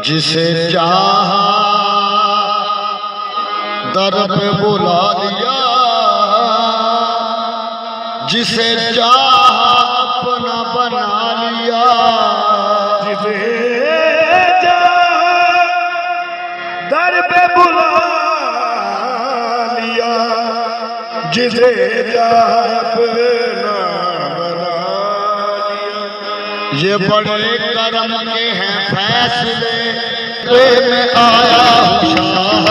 जिसे चाहा दर पे बुला लिया, जिसे चाहा अपना बना लिया, जिसे चाहा दर पे बुला लिया, जिसे चाहा अपना बना लिया। ये बड़े करम के हैं फैसले, में आया हूँ शाह,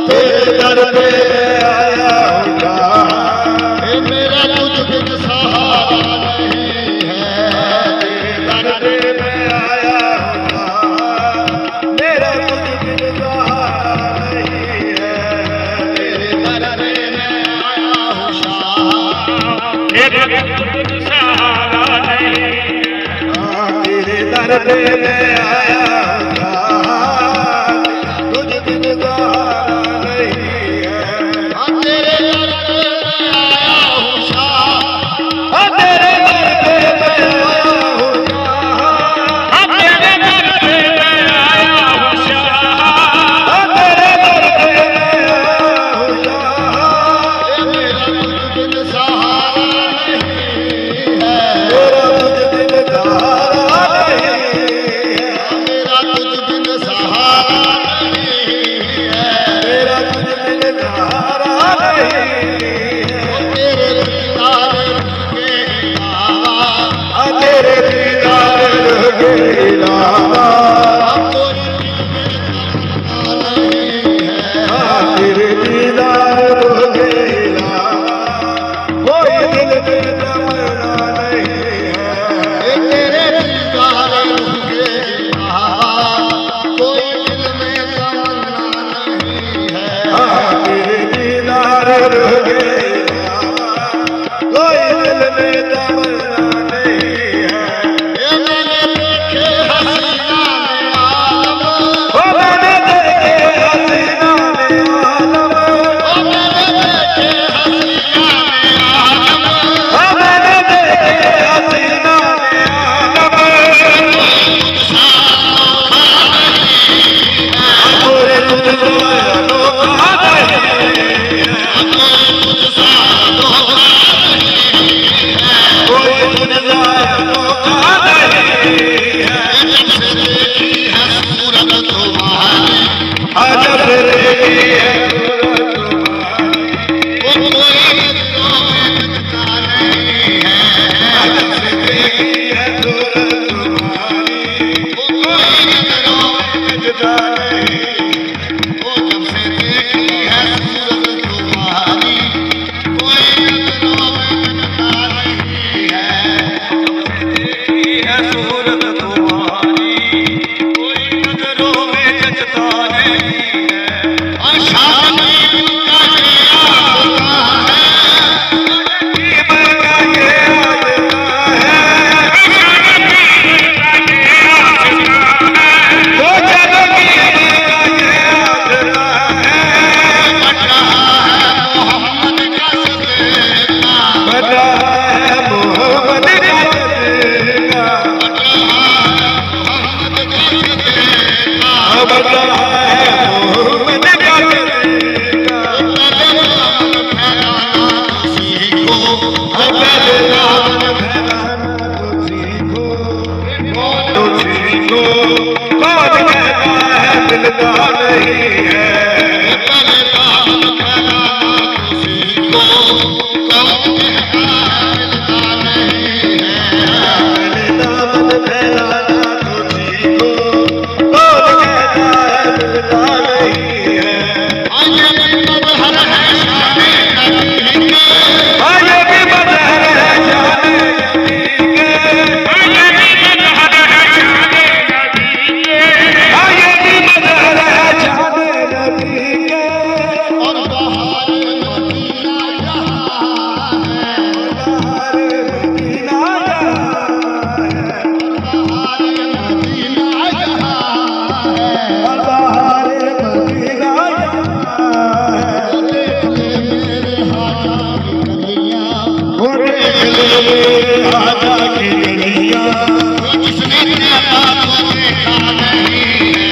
तेरे दर पे आया हूँ शाह, मेरा कुछ बिन सहारा नहीं है, तेरे दर पे आया हूँ शाह, मेरा कुछ बिन सहारा नहीं है, तेरे दर पे मैं आया हूँ शाह, मेरा कुछ बिन सहारा नहीं है, तेरे दर पे मैं आया हूँ शाह, कुछ बिन सहारा नहीं है, तेरे दर पे मैं आया हूँ शाह, तेरे दर पे मैं आया हूँ शाह, तेरे दर पे मैं आया हूँ शाह, तेरे दर पे मैं आया हूँ शाह, मेरा कुछ बिन सहारा नहीं है, मेरा कुछ बिन सहारा नहीं है, मेरा कुछ बिन सहारा नहीं है, मेरा कुछ बिन सहारा नहीं है, तेरे दीदार के अलावा, तेरे दीदार के अलावा कोई नहीं है, तेरे दीदार के अलावा कोई दिल में तमन्ना नहीं है, तेरे दीदार के अलावा कोई दिल में तमन्ना नहीं है, तेरे दीदार के अलावा कोई दिल में तमन्ना नहीं है। ये मैंने देखे हसीना में आलम, ओ मैंने देखे हसीना में आलम, ओ मैंने देखे हसीना में आलम, ओ मैंने देखे हसीना में आलम, पूरे तुझको अनोखा नहीं है, कोई तुझको अनोखा नहीं है, सूरत तुम्हारी अजब रेगी है सूरत तुम्हारी, वो कोई मिलता नहीं है, अजब रेगी है सूरत तुम्हारी, वो कोई नजरों में जुदा नहीं, वो जब से देखी है सूरत तुम्हारी, कोई नजरों में मिलता नहीं है, देखी है सूरत तुम्हारी, कोई नजरों में जचता नहीं है, और शादी का होता है, कीमत का ये आजता है, वो जब कीमत का ये आजता है, बट रहा है मोहम्मद का सदेका, बता है मोहम्मद का सदेका, मोहम्मद का सदेका, बता है मोहम्मद का सदेका, तेरे नाम फैलाना सीखो, अपने नाम फैलाना तो सीखो, तो सीखो, कौन कहता है मिलता नहीं है, तेरे नाम फैलाना सीखो, कौन कहता है मिलता नहीं है, अपने नाम फैलाना तो सीखो, कौन कहता है मिलता नहीं है, आज भी मजहर है शाने नबी के, आज भी मजहर है जाने नबी के, आज भी मजहर है जाने नबी के, आज भी मजहर है जाने नबी के, और बहार मदीना यहाँ है, बहार मदीना जहाँ है, बहार मदीना यहाँ है, बहार मदीना जहाँ है, देख ले मेरे हाथ की गलियाँ, वो देख ले आजा की गलियाँ, जिसने तेरा को देखा नहीं है,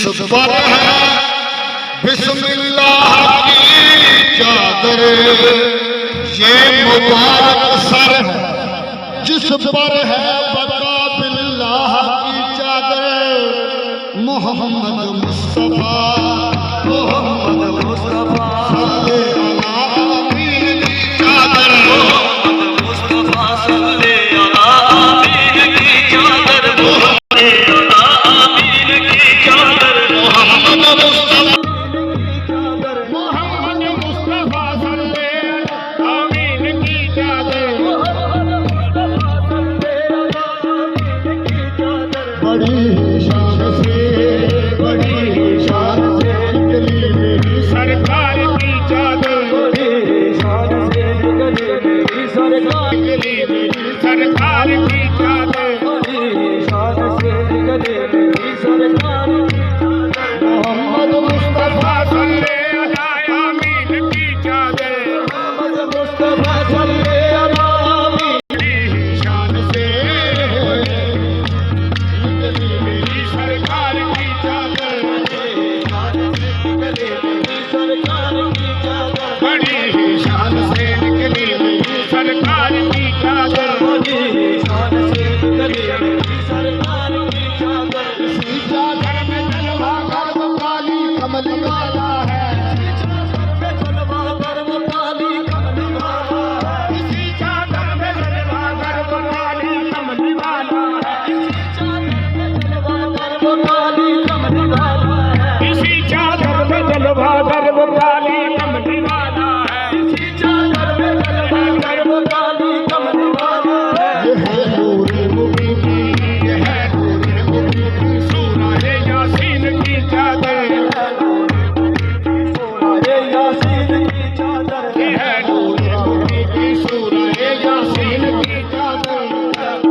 जिस पर है बिस्मिल्लाह की चादर, ये मुबारक सर है जिस पर है बकाबिल्लाह की चादर। मोहम्मद मुस्तफा मोहम्मद मुस्तफा सल्ले अला अमीन की चादर, मोहम्मद मुस्तफा सल्ले अला आमीन की चादर, सल्ले अला आमीन की चादर, मोहम्मद मुस्तफा मोहम्मद मुस्तफा सल्ले अला आमीन की चादर, मोहम्मद मुस्तफा सल्ले अला आमीन की चादर। बड़ी शान से निकली मेरी सरकार की चादर, बड़ी शान से निकली मेरी सरकार, निकली मेरी सरकार की चादर, बड़ी शान से निकली मेरी सरकार की चादर। मोहम्मद मुस्तफा सल्ले अला आमीन की चादर, मोहम्मद मुस्तफा सल्ले अला आमीन की शान से निकली मेरी सरकार की चादर, बड़ी शान से निकली मेरी सरकार की चादर, बड़ी शान से निकली मेरी सरकार की चादर। इसी चादर में जलवा गर्व काली कमल वाला है, जलवा गर्व काली कमली वाला है, इसी चादर में जलवा गर्व काली कमली वाला है, इसी चादर में जलवा गर्व काली कमली वाला है, इसी चादर में जलवा गर्व काली कमली वाला है, इसी चादर में जलवा गर्व काली कमली वाला है। ये है नूर मुबीन, ये है नूर मुबीन सूरह यासीन की चादर, सूरह यासीन की चादर, ये है नूर मुबीन सूरह यासीन की चादर, यासीन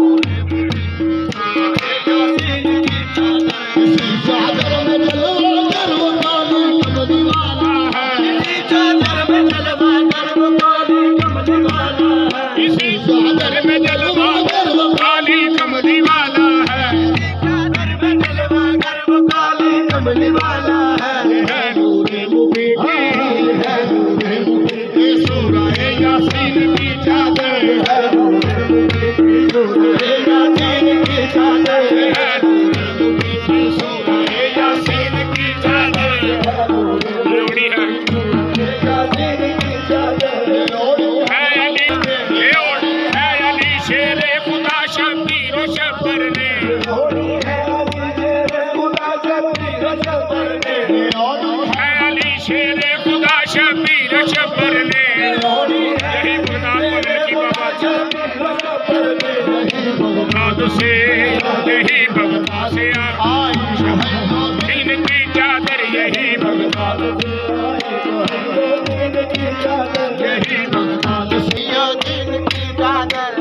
की चादर। इसी चादर में जलवा गर्व काली कमल वाला है, इसी चादर में जलवा गर्व काली कमली वाला है, इसी चादर में जलवा गर्व काली कमली वाला है, इसी चादर में जलवा गर्व काली कमली वाला है। ये है नूर मुबीन, ये है नूर मुबीन सूरह यासीन की चादर, ये है नूर मुबीन सूरह यासीन की चादर, ये है नूर मुबीन सूरह यासीन की चादर। लोड़ी है शेरे खुदा शब्बीर व शब्बर ने, है अली शेरे खुदा शब्बीर व शब्बर ने, यही बगदाद की बाबा बगदाद से, यही बगदाद से आई शहीन की चादर, यही बगदाद से यही बगदाद से दिन की चादर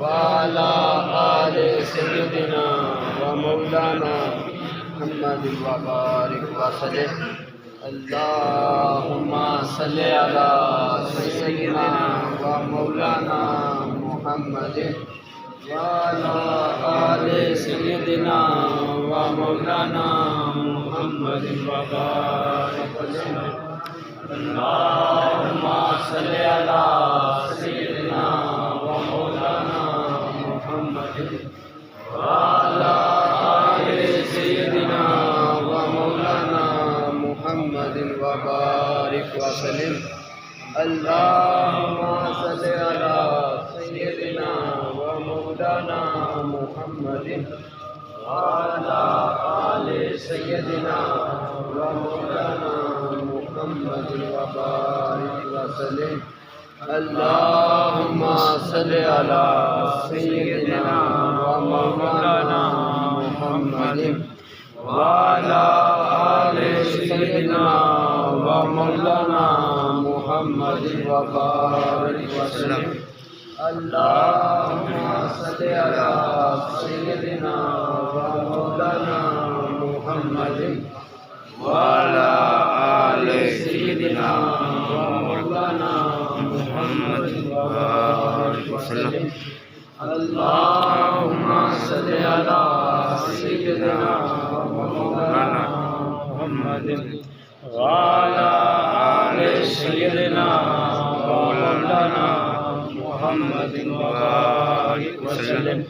वाला आले सय्यदिना व मौलाना मुहम्मद व बारिक वसल्लम। अल्लाहुम्मा सल्लि अला सय्यदिना व मौलाना मुहम्मद व अला आले सय्यदिना व मौलाना मुहम्मद व बारिक वसल्लम। अल्लाहुम्मा सल्लि अला सय्यदिना व मौलाना मुहम्मद व अला आले सय्यदिना व मौलाना वसल्लम अल्लाहुम्मा सल्लि अला सय्यदिना व मौलाना मुहम्मदिन व अला आलि सय्यदिना व मौलाना मुहम्मदिन व बारिक वसल्लम अल्लाहुम्मा सल्लि अला सय्यदिना व मौलाना मुहम्मदिन व अला आलि सय्यदिना व मौलाना मुहम्मदिन व बारिक वसल्लम अल्लाहुम्मा सल्लि अला सय्यदिना व मौलाना मुहम्मदिन व अला आलि सय्यदिना व मौलाना मुहम्मदिन व बारिक वसल्लम अल्लाहुम्मा सल्लि अला सय्यदिना व मौलाना मुहम्मदिन व अला आलि सय्यदिना व मौलाना मुहम्मदिन व बारिक वसल्लम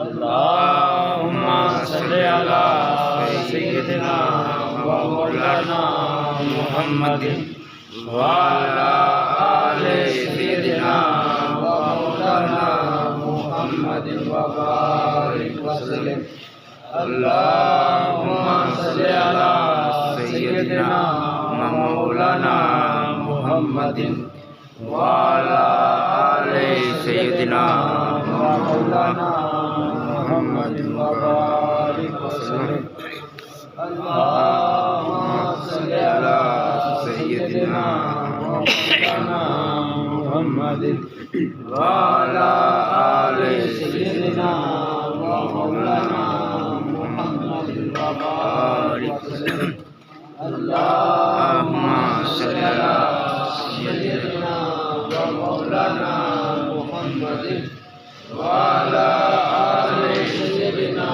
अल्लाहुम्मा सल्लि अला सय्यदिना व मौलाना मुहम्मदिन व अला आलि सय्यदिना व मौलाना मुहम्मदिन व बारिक वसल्लम अल्लाहुम्मा सल्लि अला सय्यदिना व मौलाना मुहम्मदिन व अला आलि सय्यदिना व मौलाना मुहम्मदिन व बारिक वसल्लम अल्लाहुम्मा सल्लि अला सय्यदिना व मौलाना मुहम्मदिन व अला आलि सय्यदिना व मौलाना मुहम्मदिन व बारिक वसल्लम अल्लाहुम्मा सल्लि अला सय्यदिना व मौलाना मुहम्मदिन व अला आलि सय्यदिना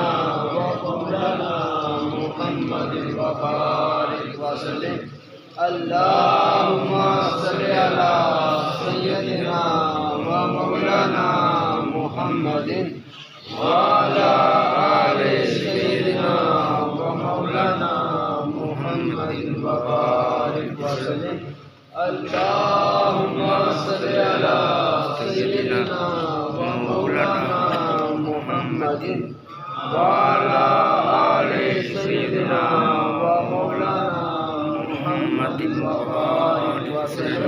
व मौलाना मुहम्मदिन व बारिक वसल्लम अल्लाहुम्मा सल्लि अला सय्यदिना व मौलाना मुहम्मदिन व अला आलि सय्यदिना व मौलाना मुहम्मदिन व बारिक वसल्लम अल्लाहुम्मा सल्लि अला सय्यदिना व मौलाना मुहम्मदिन व अला आलि सय्यदिना व मौलाना मुहम्मदिन व बारिक वसल्लम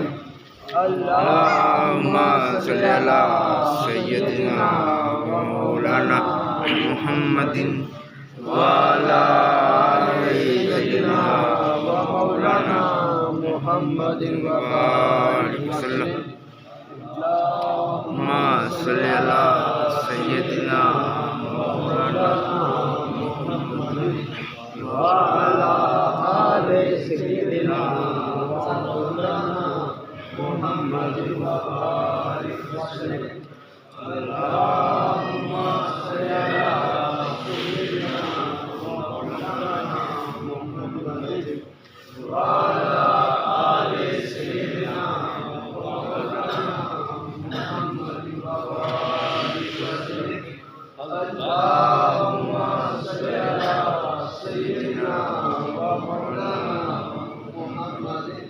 अल्लाहुम्मा सल्लि अला सय्यदिना व मौलाना मुहम्मदिन व अला आलि सय्यदिना व मौलाना मुहम्मदिन व बारिक वसल्लम अल्लाहुम्मा सल्लि अला सय्यदिना व मौलाना मुहम्मदिन व अला आलि सय्यदिना व मौलाना मुहम्मदिन व बारिक वसल्लम अल्लाहुम्मा सल्लि अला सय्यदिना व मौलाना मुहम्मदिन व अला आलि सय्यदिना व मौलाना मुहम्मदिन व बारिक वसल्लम अल्लाहुम्मा सल्लि अला सय्यदिना व मौलाना मुहम्मदिन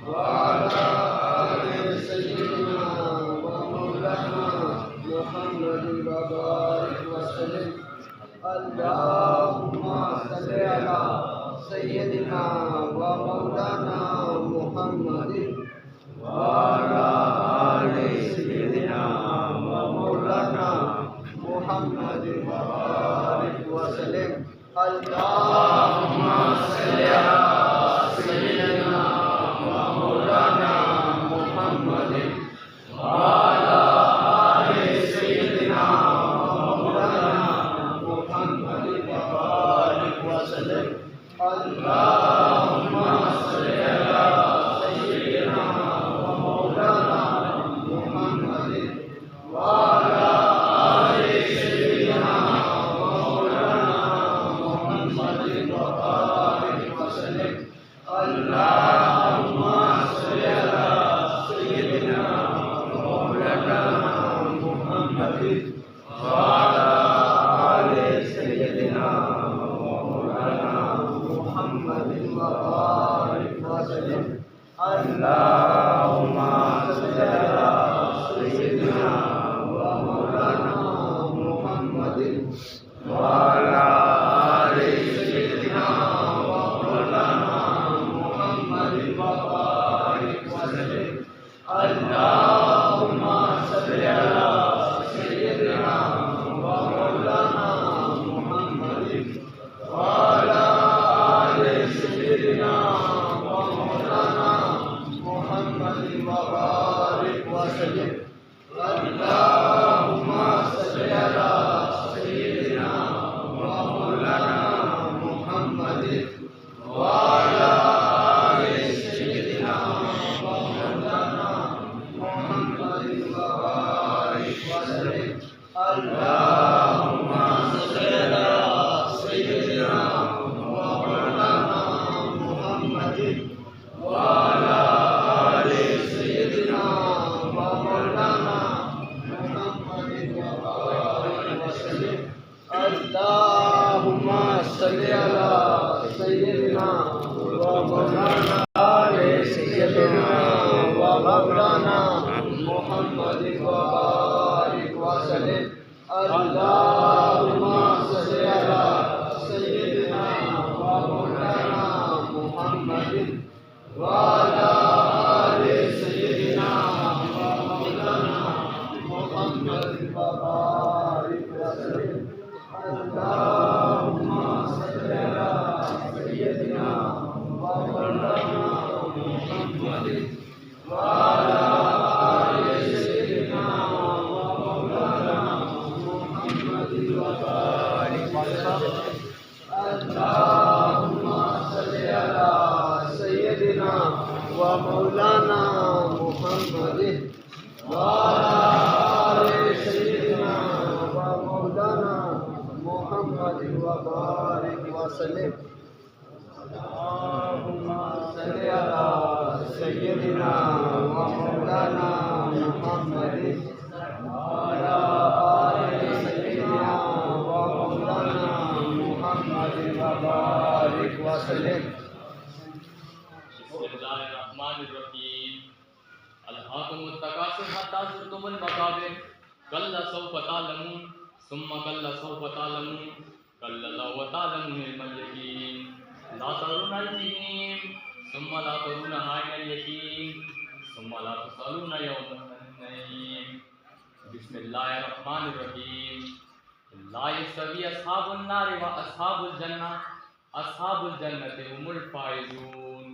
व अला आलि सय्यदिना व मौलाना मुहम्मदिन व बारिक वसल्लम अल्लाहुम्मा सल्लि अला सय्यदिना व मौलाना मुहम्मदिन व अला आलि सय्यदिना व मौलाना मुहम्मदिन व बारिक वसल्लम अल्लाहुम्मा सल्लि अला सय्यदिना व मौलाना मुहम्मदिन व अला आलि सय्यदिना व मौलाना मुहम्मदिन अल्लाहुम्मा सल्लि अला सय्यिदिना व मौलाना मुहम्मदिन व अला आलि सय्यिदिना व मौलाना मुहम्मदिन व बारिक वसल्लिम अल्लाहुम्मा सल्लि अला सय्यिदिना व मौलाना मुहम्मदिन व अला आलि सय्यिदिना व मौलाना मुहम्मदिन व बारिक वसल्लिम अल्लाहुम्मा सल्लि अला सय्यिदिना व मौलाना मुहम्मदिन व अला आलि सय्यिदिना व मौलाना मुहम्मदिन व बारिक वसल्लिम अल्लाहुम्मा सल्लि अला सय्यिदिना व मौलाना मुहम्मदिन व अला आलि सय्यिदिना व मौलाना मुहम्मदिन व बारिक वसल्लिम अल्लाहुम्मा सल्लि अला सय्यिदिना व मौलाना आलि सय्यिदिना व मौलाना मुहम्मदिन व बारिक वसल्लिम अल्लाहुम्मा सल्लि अला सय्यिदिना व मौलाना मुहम्मदिन व अला आलि सय्यिदिना व मौलाना मुहम्मदिन व बारिक वसल्लिम अल्लाहुम्मा सल्लि अला सय्यिदिना व मौलाना मुहम्मदिन व अला आलि सय्यिदिना व मौलाना मुहम्मदिन व बारिक वसल्लिम अल्लाहुम्मा सल्लि अला सय्यिदिना व मौलाना मुहम्मदिन व अला आलि सय्यिदिना व मौलाना मुहम्मदिन व बारिक वसल्लिम अल्लाहुम्मा सल्लि अला सय्यिदिना व मौलाना मुहम्मदिन व अला आलि सय्यिदिना व मौलाना मुहम्मदिन व बारिक वसल्लिम बिस्मिल्लाहिर्रहमानिर्रहीम अल्हाकुमुत तकासुर हत्ता ज़ुरतुमुल मकाबिर कल्ला सौफ़ तालमून सुम्मा कल्ला सौफ़ तालमून कल्ला लौ तालमून इल्मल यकीन ला तरुनल जहीम सुम्मा ला तरुन हाइनल यकीन सुम्मा ला तुसअलून यौमन नईम बिस्मिल्लाहिर्रहमानिर्रहीम ला यस्तवी अस्हाबुन नारि व अस्हाबुल जन्नति हुमुल फाइजून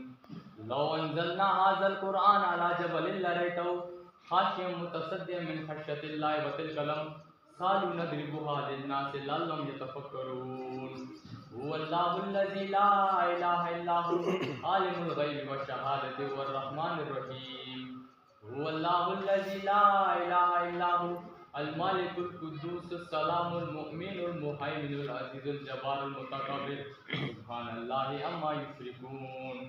लौ अंज़लना हाज़ल कुरआन अला जबलिन लरअयतहु खाशियम मुतसद्दिअम मिन खश्यतिल्लाहि व तिलकल अमसालु नदरिबुहा लिन्नासि लअल्लहुम यतफक्करून हुवल्लाहुल्लज़ी ला इलाहा इल्ला हु आलिमुल गैबि व शहादति हुवर रहमानिर रहीम हुवल्लाहुल्लज़ी ला इलाहा इल्ला हु अल मालिकुल कुद्दूसुस सलामुल मुमिनुल मुहैमिनुल अज़ीज़ुल जब्बारुल मुतकब्बिर सुब्हानल्लाहि अम्मा युश्रिकून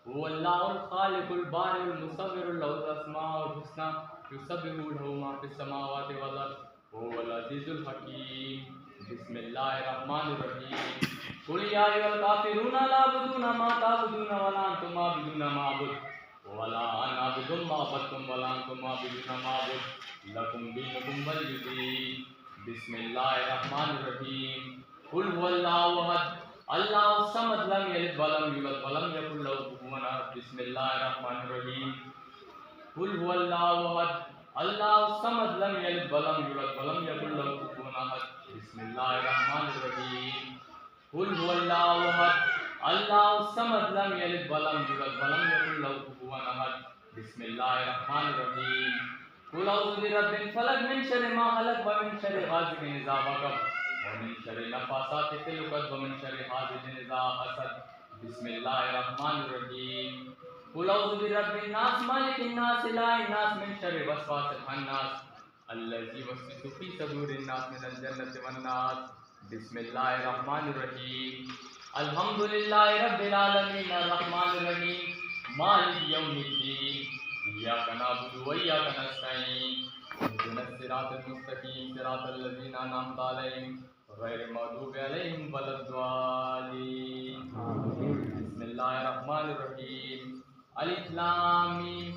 हुवल्लाहुल खालिकुल बारिउल मुसव्विरुल लहुल अस्माउल हुस्ना युसब्बिहु लहु मा फिस समावाति वल अर्द हुवल अज़ीज़ुल हकीम बिस्मिल्लाहिर्रहमानिर्रहीम कुल या अय्युहल काफिरून ला अअबुदु मा तअबुदून वला अंतुम आबिदून मा अअबुदु वला अना अअबुदु मा अबदतुम वला अंतुम आबिदून मा अअबुदु लकुम दीनुकुम वलिय दीन बिस्मिल्लाहिर्रहमानिर्रहीम कुल हुवल्लाहु अहद अल्लाहु समद लम यलिद वलम यूलद वलम यकुल लहु कुफुवन अहद बिस्मिल्लाहिर्रहमानिर्रहीम कुल हुवल्लाहु अहद अल्लाहु समद लम यलिद वलम यूलद वलम यकुल लहु कुफुवन अहद बिस्मिल्लाहिर्रहमानिर्रहीम कुल हुवल्लाहु अहद अल्लाहु समद लम यलिद वलम यूलद वलम यकुल लहु कुफुवन अहद बिस्मिल्लाहिर्रहमानिर्रहीम कुल औज़ु बिरब्बिल फलक मिन शर्रि मा खलक व मिन शर्रि गासिकिन इज़ा वक़ब व मिन शर्रि नफ़्फ़ासाति फ़िल उक़द व मिन शर्रि हासिदिन इज़ा हसद बिस्मिल्लाहिर्रहमानिर्रहीम कुल औज़ु बिरब्बिन नास मालिकिन नास इलाहिन नास मिन शर्रि वस्वासिल खन्नास अल्लज़ी युवस्विसु फ़ी सदूरिन नास मिनल जन्नति वन नास बिस्मिल्लाहिर्रहमानिर्रहीम अल्हम्दुलिल्लाहि रब्बिल आलमीन अर्रहमानिर रहीम मालिक यौमिद्दीन इय्याका नअबुदु व इय्याका नस्तईन इहदिनस सिरातल मुस्तकीम सिरातल लज़ीना अनअमता अलैहिम गैरिल मग़दूबि अलैहिम वलद्दालीन बिस्मिल्लाहिर्रहमानिर्रहीम अलिफ लाम मीम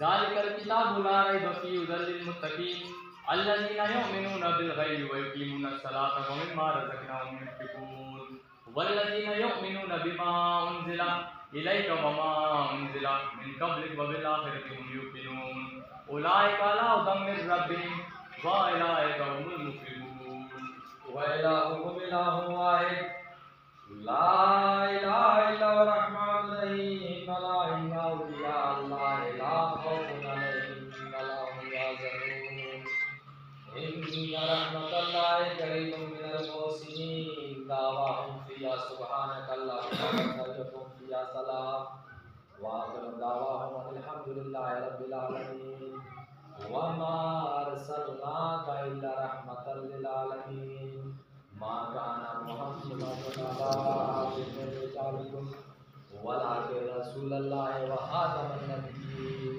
ज़ालिकल किताबु ला रैब फीहि हुदल लिल मुत्तकीन अल्लज़ीना युमिनूना बिल गैबि व युकीमूनस सलाता व मिम्मा रज़क़नाहुम युनफ़िक़ून वल्लज़ीना युमिनूना बिमा उन्ज़िला इलैका व मा उन्ज़िला मिन क़ब्लिक व बिल आखिरति हुम युक़िनून उलाइका अला हुदम मिर रब्बिहिम व उलाइका हुमुल मुफ़्लिहून वइलाहुकुम इलाहुन वाहिद ला इलाहा इल्ला हुवा रहमानुर रहीम ला इलाहा इल्ला अल्लाह ला खौफुन अलैहिम व ला हुम यहज़नून इन्ना रहमतल्लाहि करीबुम मिनल मुहसिनीन दावाहुम फिया सुब्हानकल्लाहुम्मा व तहय्युहुम फिया सलाम व आखिरु दावाहुम अल्हम्दुलिल्लाहि रब्बिल आलमीन व मा अरसलनाका इल्ला रहमतल लिल आलमीन मा काना मुहम्मदुन अबा अहदिन मिन रिजालिकुम वलाकिन रसूलल्लाहि व खातमन नबिय्यीन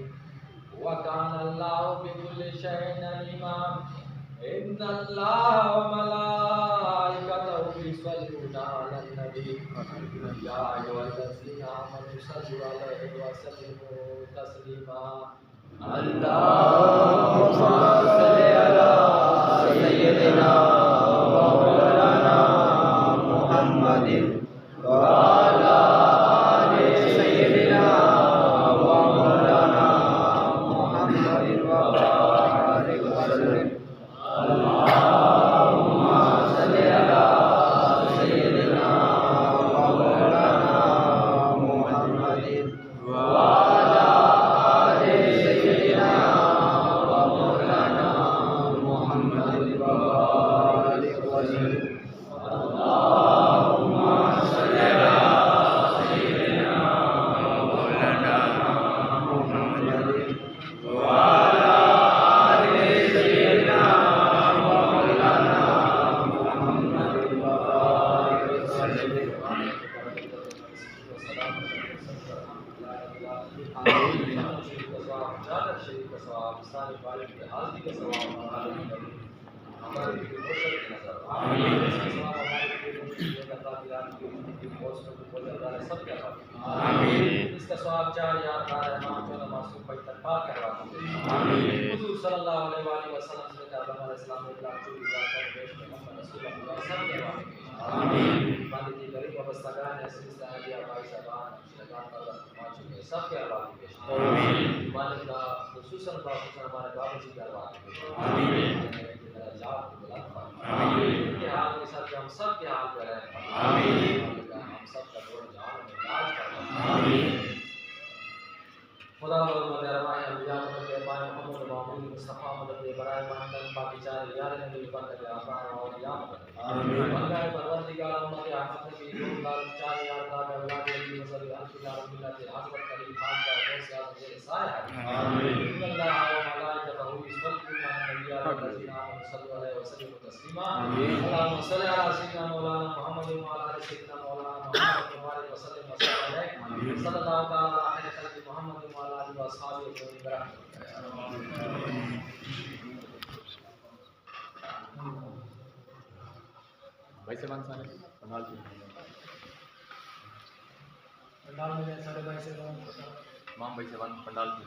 व काना अल्लाहु बिकुल्लि शैइन अलीमा इन्नल्लाहा व मलाइकतहु युसल्लूना अलन नबी या अय्युहल्लज़ीना आमनू सल्लु अलैहि व सल्लिमू तस्लीमा अल्लाहुम्मा सल्लि अला सय्यिदिना व मौलाना मुहम्मदिन व अला आलि सय्यिदिना व मौलाना मुहम्मदिन व बारिक वसल्लिम अल्लाहुम्मा सल्लि अला सय्यिदिना व मौलाना मुहम्मदिन व अला आलि सय्यिदिना व मौलाना मुहम्मदिन व बारिक वसल्लिम अल्लाहुम्मा सल्लि अला सय्यिदिना व मौलाना मुहम्मदिन व अला आलि सय्यिदिना व मौलाना मुहम्मदिन व बारिक वसल्लिम इसका सवाब चार यार इमाम जो मासूम पर इत्तफाक करवा हुजूर सल्लल्लाहु अलैहि वसल्लम ने कहा हमारे इस्लाम में इलाज की बात है पेश मोहम्मद रसूलुल्लाह सब करवा आमीन मालिक की गरीब अवस्था ने ऐसी साहिया भाई साहब लगान पर माचुके सब के अरवाह पेश आमीन मालिक का खुसूसन हमारे बाबा जी के अरवाह पेश आमीन तेरा जात बुलंद आमीन के हाल में सब हम सब के हाल पे रहे आमीन हम सब का रोज जान में इलाज करना आमीन खुदा और मदद अरवाह अंबिया मदद पाए मोहम्मद महमूद मुस्तफा मदद बराए मानदन बाकी चार यार ने भी बंद के आका और या आमीन बंगाए परवरदिगार उम्मत अहमद ने भी दो लाल चार यार का औलाद अली मसली अल्लाह मिल्लत हजरत करीम खान का गौस आजम के साया आमीन अल्लाह व मलाइकतहु युसल्लूना अला नबिय्यिना आमनु सल्लु अलैहि व सल्लिमू तस्लीमा अल्लाहुम्मा सल्लि अला सय्यिदिना मौलाना मुहम्मद व अला आलि सय्यिदिना मौलाना मुहम्मद व बारिक व सल्लिम व सल्लम अलैहि सल्लल्लाहु तआला अलैहि खल्क़ि मुहम्मद व अला आलिहि व अस्हाबिहि अजमईन भाई से सारे पंडाल की पंडाल में सारे भाई से माम भाई से पंडाल की